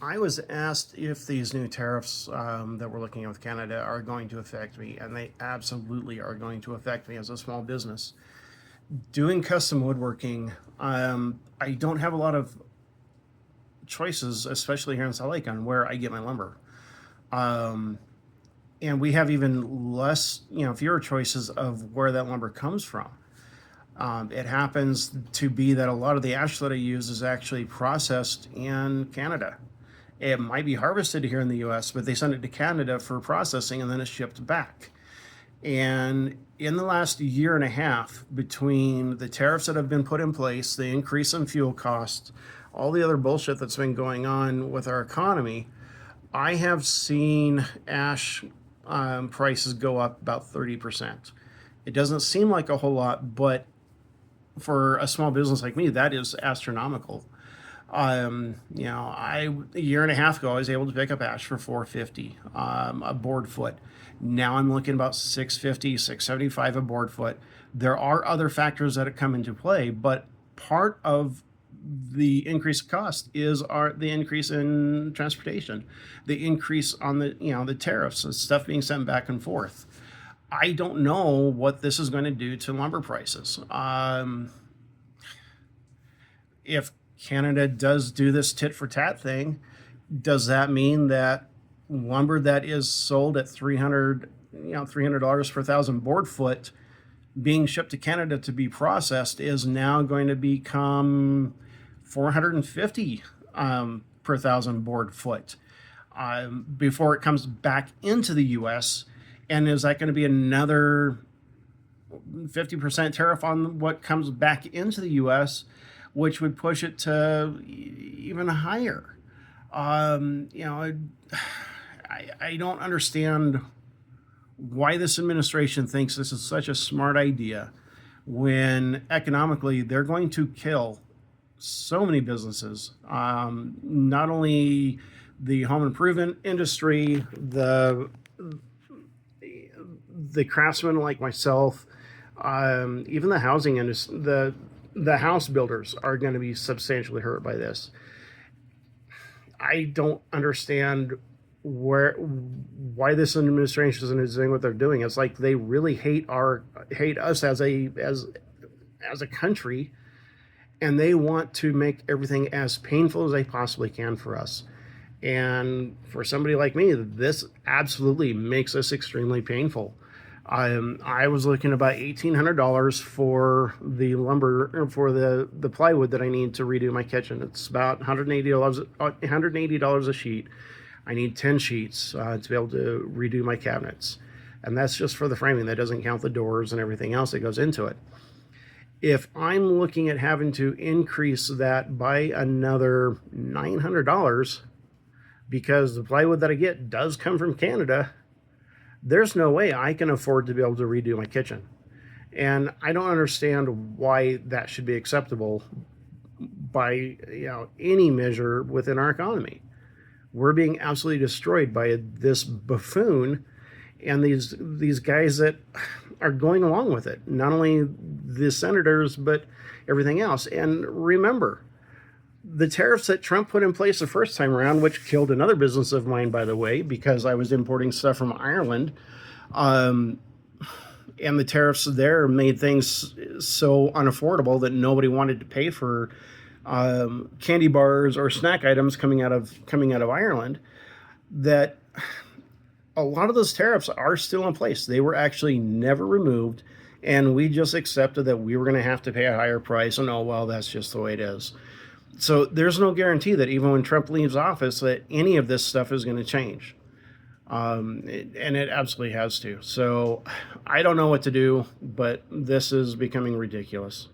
I was asked if these new tariffs that we're looking at with Canada are going to affect me, and they absolutely are going to affect me as a small business. Doing custom woodworking, I don't have a lot of choices, especially here in Salt Lake, on where I get my lumber. Um, and we have even less, fewer choices of where that lumber comes from. It happens to be that a lot of the ash that I use is actually processed in Canada. It might be harvested here in the US, but they send it to Canada for processing and then it's shipped back. And in the last year and a half, between the tariffs that have been put in place, the increase in fuel costs, all the other bullshit that's been going on with our economy, I have seen ash prices go up about 30%. It doesn't seem like a whole lot, but for a small business like me, that is astronomical. A year and a half ago, I was able to pick up ash for 450 a board foot. Now I'm looking about 650, 675 a board foot. There are other factors that come into play, but part of the increase in cost is the increase in transportation, the increase on the tariffs and stuff being sent back and forth. I don't know what this is going to do to lumber prices. If Canada does do this tit for tat thing, does that mean that lumber that is sold at $300 per thousand board foot being shipped to Canada to be processed is now going to become 450 per thousand board foot before it comes back into the US? And is that going to be another 50% tariff on what comes back into the US, which would push it to even higher? I don't understand why this administration thinks this is such a smart idea when economically they're going to kill so many businesses. Not only the home improvement industry, the craftsmen like myself, even the housing industry, the house builders are going to be substantially hurt by this. I don't understand why this administration is doing what they're doing. It's like they really hate us as a country, and they want to make everything as painful as they possibly can for us. And for somebody like me, this absolutely makes us extremely painful. I was looking at about $1,800 for the lumber, for the plywood that I need to redo my kitchen. It's about $180 a sheet. I need 10 sheets to be able to redo my cabinets. And that's just for the framing. That doesn't count the doors and everything else that goes into it. If I'm looking at having to increase that by another $900 because the plywood that I get does come from Canada, there's no way I can afford to be able to redo my kitchen. And I don't understand why that should be acceptable by any measure within our economy. We're being absolutely destroyed by this buffoon and these guys that are going along with it. Not only the senators, but everything else. And remember, the tariffs that Trump put in place the first time around, which killed another business of mine, by the way, because I was importing stuff from Ireland, and the tariffs there made things so unaffordable that nobody wanted to pay for candy bars or snack items coming out of Ireland. That a lot of those tariffs are still in place. They were actually never removed, and we just accepted that we were going to have to pay a higher price. And oh well, that's just the way it is. So there's no guarantee that even when Trump leaves office that any of this stuff is going to change. And it absolutely has to. So I don't know what to do, but this is becoming ridiculous.